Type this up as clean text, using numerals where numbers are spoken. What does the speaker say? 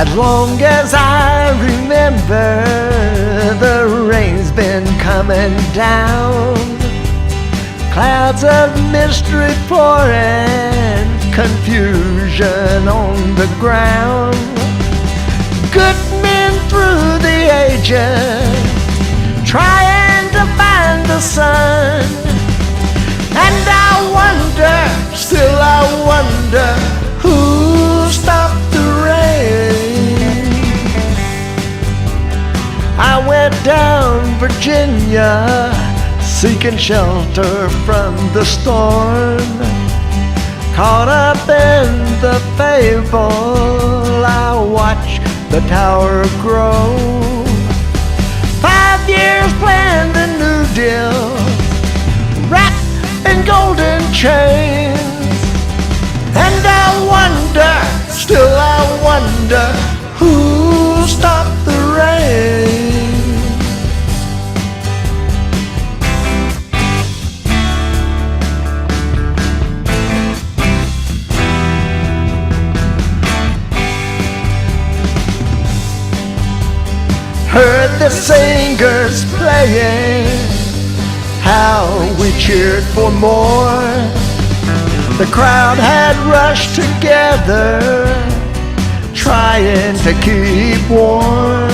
As long as I remember, the rain's been coming down. Clouds of mystery pouring, confusion on the ground. Good men through the ages, trying to find the sun. And I wonder, still I wonder, who stopped the rain? I went down Virginia, seeking shelter from the storm. Caught up in the fable, I watched the tower grow. 5 years planned a New Deal, wrapped in golden chains. And I wonder, still I wonder, who stopped the rain? Heard the singers playing, how we cheered for more. The crowd had rushed together, trying to keep warm.